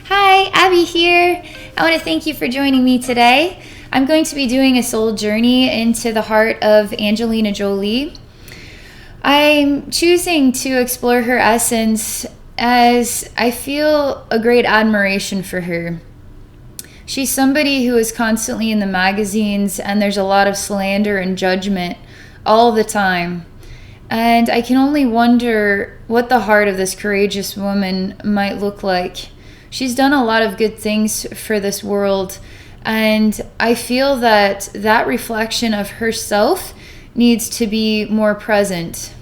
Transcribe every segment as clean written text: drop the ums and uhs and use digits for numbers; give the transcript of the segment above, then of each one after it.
Hi, Abby here. I want to thank you for joining me today. I'm going to be doing a soul journey into the heart of Angelina Jolie. I'm choosing to explore her essence as I feel a great admiration for her. She's somebody who is constantly in the magazines, and there's a lot of slander and judgment all the time. And I can only wonder what the heart of this courageous woman might look like. She's done a lot of good things for this world, and I feel that that reflection of herself needs to be more present.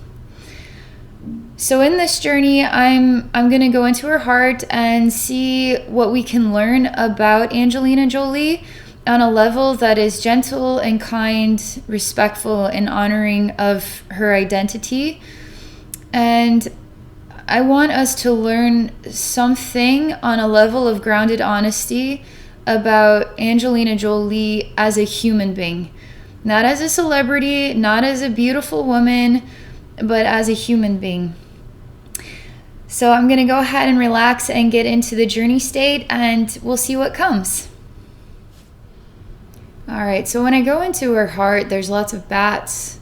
So in this journey, I'm going to go into her heart and see what we can learn about Angelina Jolie on a level that is gentle and kind, respectful and honoring of her identity. And I want us to learn something on a level of grounded honesty about Angelina Jolie as a human being. Not as a celebrity, not as a beautiful woman, but as a human being. So I'm going to go ahead and relax and get into the journey state, and we'll see what comes. All right, so when I go into her heart, there's lots of bats.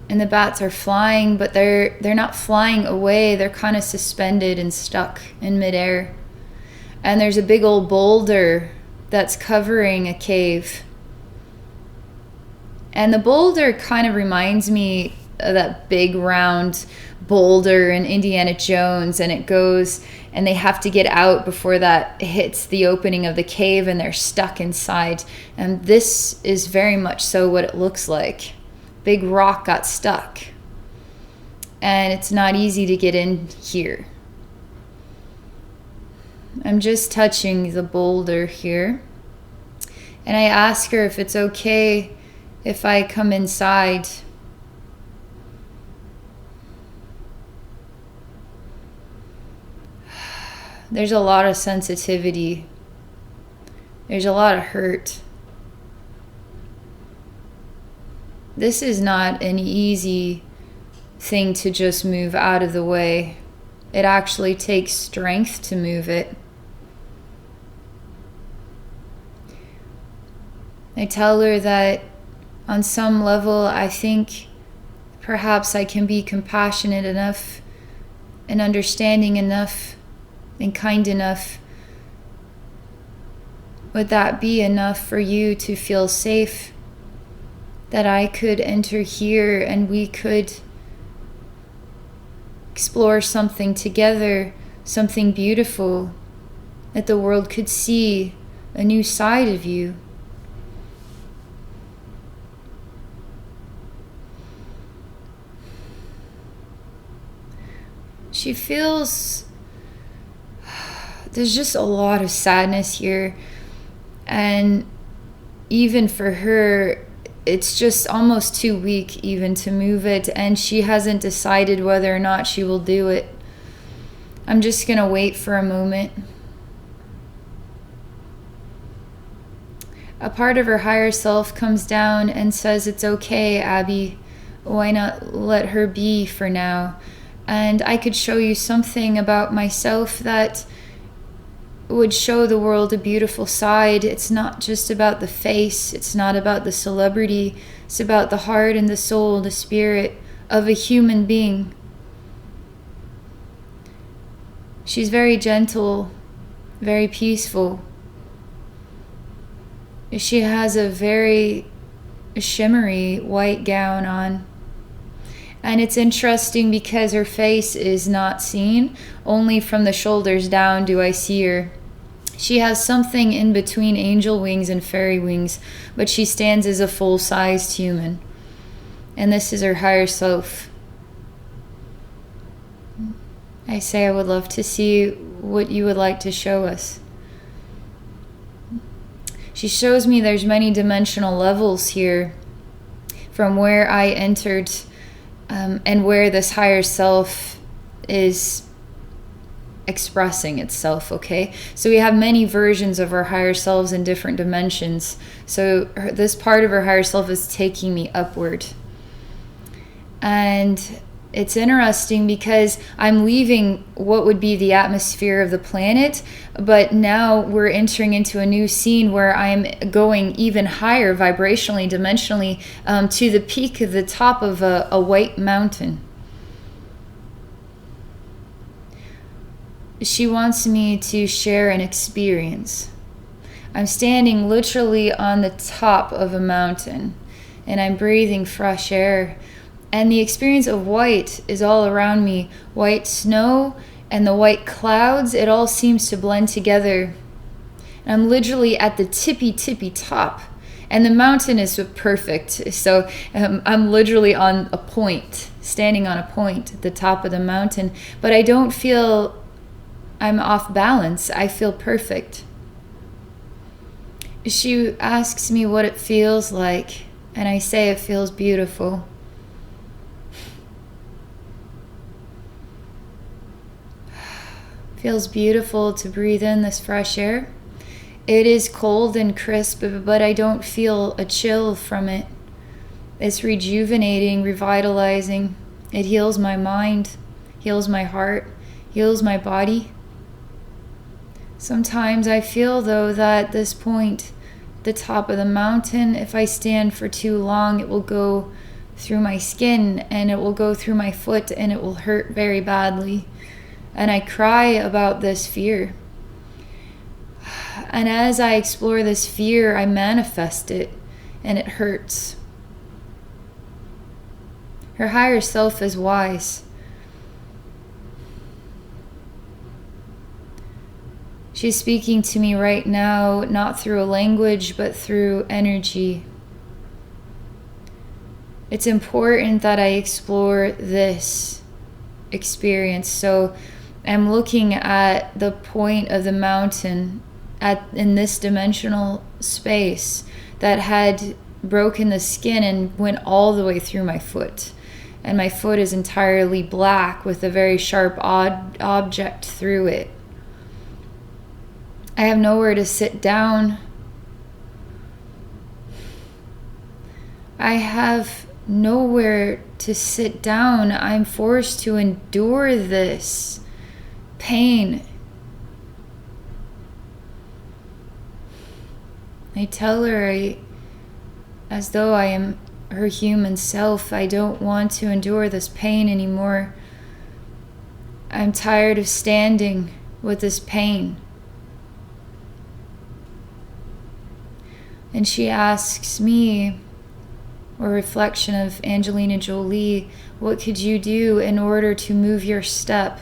And the bats are flying, but they're not flying away. They're kind of suspended and stuck in midair. And there's a big old boulder that's covering a cave. And the boulder kind of reminds me of that big round boulder in Indiana Jones, and it goes and they have to get out before that hits the opening of the cave, and they're stuck inside. And this is very much so what it looks like. Big rock got stuck, and it's not easy to get in here. I'm just touching the boulder here, and I ask her if it's okay if I come inside. There's a lot of sensitivity. There's a lot of hurt. This is not an easy thing to just move out of the way. It actually takes strength to move it. I tell her that on some level, I think perhaps I can be compassionate enough and understanding enough and kind enough. Would that be enough for you to feel safe? That I could enter here and we could explore something together, something beautiful, that the world could see a new side of you. She feels there's just a lot of sadness here, and even for her, it's just almost too weak even to move it, and she hasn't decided whether or not she will do it. I'm just gonna wait for a moment. A part of her higher self comes down and says, "It's okay, Abby. Why not let her be for now? And I could show you something about myself that would show the world a beautiful side. It's not just about the face. It's not about the celebrity. It's about the heart and the soul, the spirit of a human being." She's very gentle, very peaceful. She has a very shimmery white gown on. And it's interesting because her face is not seen. Only from the shoulders down do I see her. She has something in between angel wings and fairy wings, but she stands as a full-sized human. And this is her higher self. I say I would love to see what you would like to show us. She shows me there's many dimensional levels here from where I entered and where this higher self is expressing itself, okay? So we have many versions of our higher selves in different dimensions. So this part of her higher self is taking me upward. And it's interesting because I'm leaving what would be the atmosphere of the planet, but now we're entering into a new scene where I'm going even higher vibrationally, dimensionally, to the peak of the top of a white mountain. She wants me to share an experience. I'm standing literally on the top of a mountain, and I'm breathing fresh air. And the experience of white is all around me. White snow and the white clouds, it all seems to blend together. And I'm literally at the tippy top. And the mountain is perfect. So I'm literally on a point, standing on a point at the top of the mountain. But I don't feel I'm off balance. I feel perfect. She asks me what it feels like, and I say it feels beautiful. Feels beautiful to breathe in this fresh air. It is cold and crisp, but I don't feel a chill from it. It's rejuvenating, revitalizing. It heals my mind, heals my heart, heals my body. Sometimes I feel, though, that at this point, the top of the mountain, if I stand for too long, it will go through my skin and it will go through my foot and it will hurt very badly. And I cry about this fear. And as I explore this fear, I manifest it, and it hurts. Her higher self is wise. She's speaking to me right now, not through a language, but through energy. It's important that I explore this experience. So I'm looking at the point of the mountain in this dimensional space that had broken the skin and went all the way through my foot. And my foot is entirely black with a very sharp object through it. I have nowhere to sit down. I have nowhere to sit down. I'm forced to endure this pain. I tell her, as though I am her human self, I don't want to endure this pain anymore. I'm tired of standing with this pain. And she asks me, a reflection of Angelina Jolie, what could you do in order to move your step,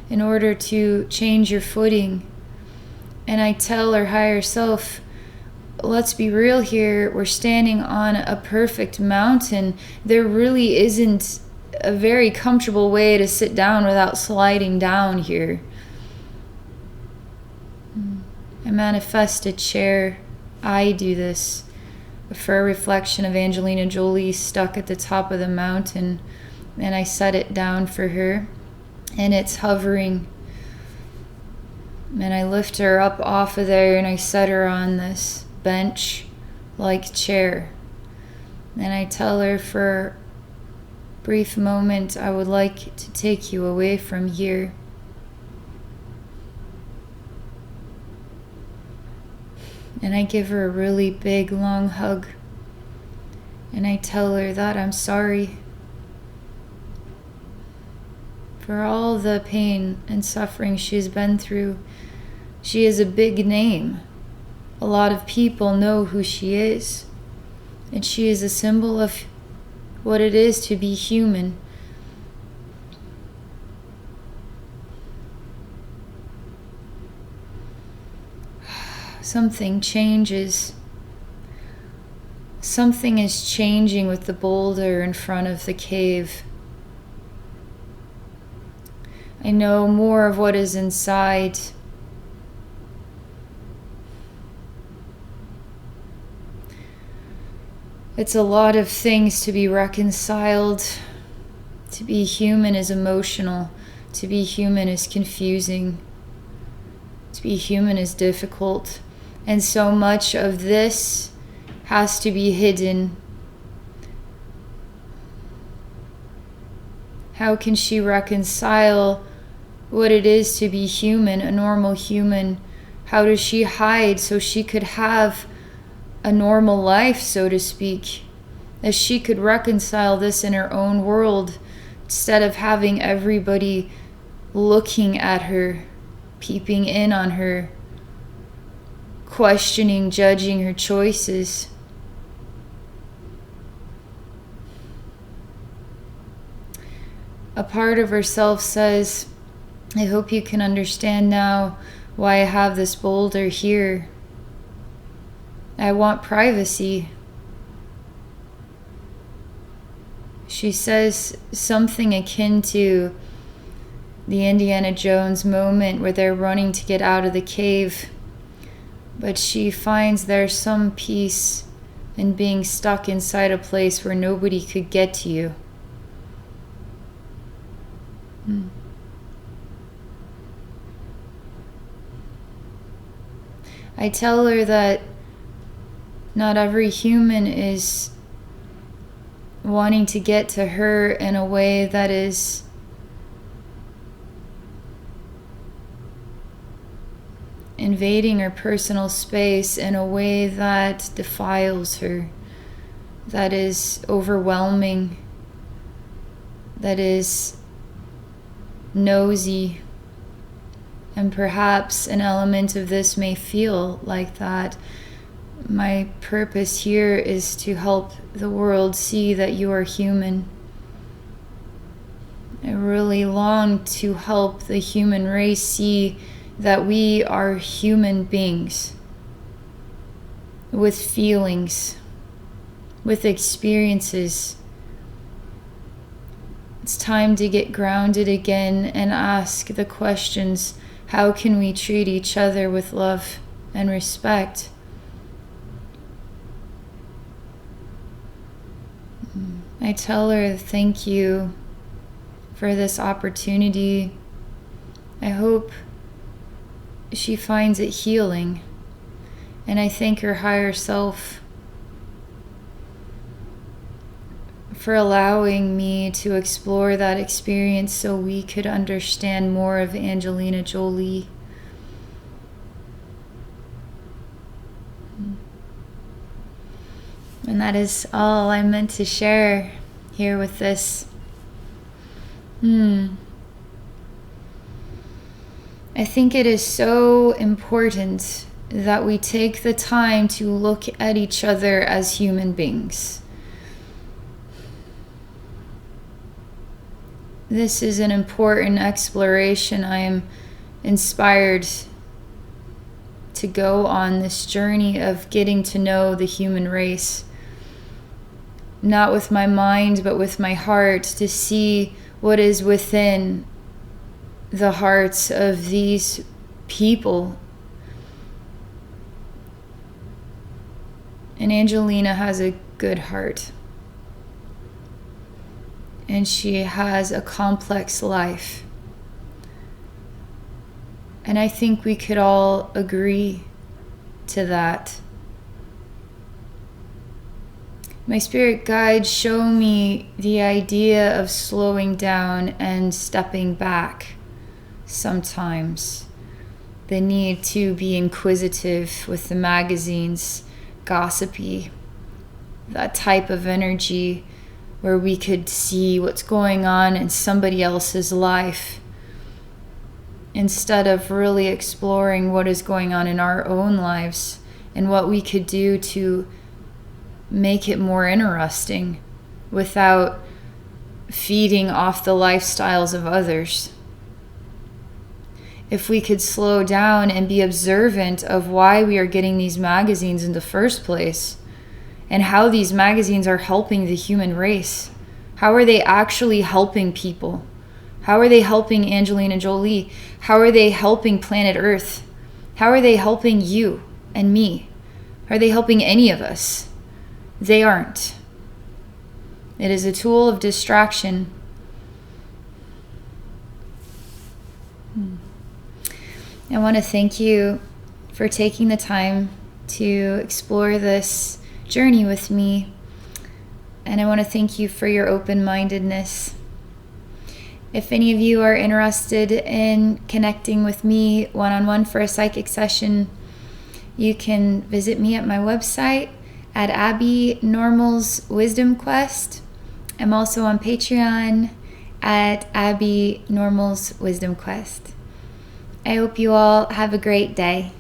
in order to change your footing? And I tell her higher self, let's be real here, we're standing on a perfect mountain. There really isn't a very comfortable way to sit down without sliding down here. I manifest a chair. I do this for a reflection of Angelina Jolie stuck at the top of the mountain, and I set it down for her, and it's hovering. And I lift her up off of there, and I set her on this bench-like chair. And I tell her, for a brief moment, I would like to take you away from here. And I give her a really big, long hug. And I tell her that I'm sorry for all the pain and suffering she's been through. She is a big name. A lot of people know who she is. And she is a symbol of what it is to be human. Something changes. Something is changing with the boulder in front of the cave. I know more of what is inside. It's a lot of things to be reconciled. To be human is emotional. To be human is confusing. To be human is difficult. And so much of this has to be hidden. How can she reconcile what it is to be human, a normal human? How does she hide so she could have a normal life, so to speak? That she could reconcile this in her own world instead of having everybody looking at her, peeping in on her, questioning, judging her choices. A part of herself says, I hope you can understand now why I have this boulder here. I want privacy. She says something akin to the Indiana Jones moment where they're running to get out of the cave, but she finds there's some peace in being stuck inside a place where nobody could get to you. I tell her that not every human is wanting to get to her in a way that is invading her personal space, in a way that defiles her, that is overwhelming, that is nosy. And perhaps an element of this may feel like that. My purpose here is to help the world see that you are human. I really long to help the human race see that we are human beings with feelings, with experiences. It's time to get grounded again and ask the questions. How can we treat each other with love and respect? I tell her thank you for this opportunity. I hope she finds it healing. And I thank her higher self for allowing me to explore that experience so we could understand more of Angelina Jolie. And that is all I meant to share here with this. I think it is so important that we take the time to look at each other as human beings. This is an important exploration. I am inspired to go on this journey of getting to know the human race. Not with my mind, but with my heart, to see what is within the hearts of these people. And Angelina has a good heart. And she has a complex life. And I think we could all agree to that. My spirit guides show me the idea of slowing down and stepping back sometimes. The need to be inquisitive with the magazines, gossipy, that type of energy where we could see what's going on in somebody else's life instead of really exploring what is going on in our own lives and what we could do to make it more interesting without feeding off the lifestyles of others. If we could slow down and be observant of why we are getting these magazines in the first place and how these magazines are helping the human race. How are they actually helping people? How are they helping Angelina Jolie? How are they helping planet Earth? How are they helping you and me? Are they helping any of us? They aren't. It is a tool of distraction. I want to thank you for taking the time to explore this journey with me. And I want to thank you for your open-mindedness. If any of you are interested in connecting with me one-on-one for a psychic session, you can visit me at my website at Abbey Normal's Wisdom Quest. I'm also on Patreon at Abbey Normal's Wisdom Quest. I hope you all have a great day.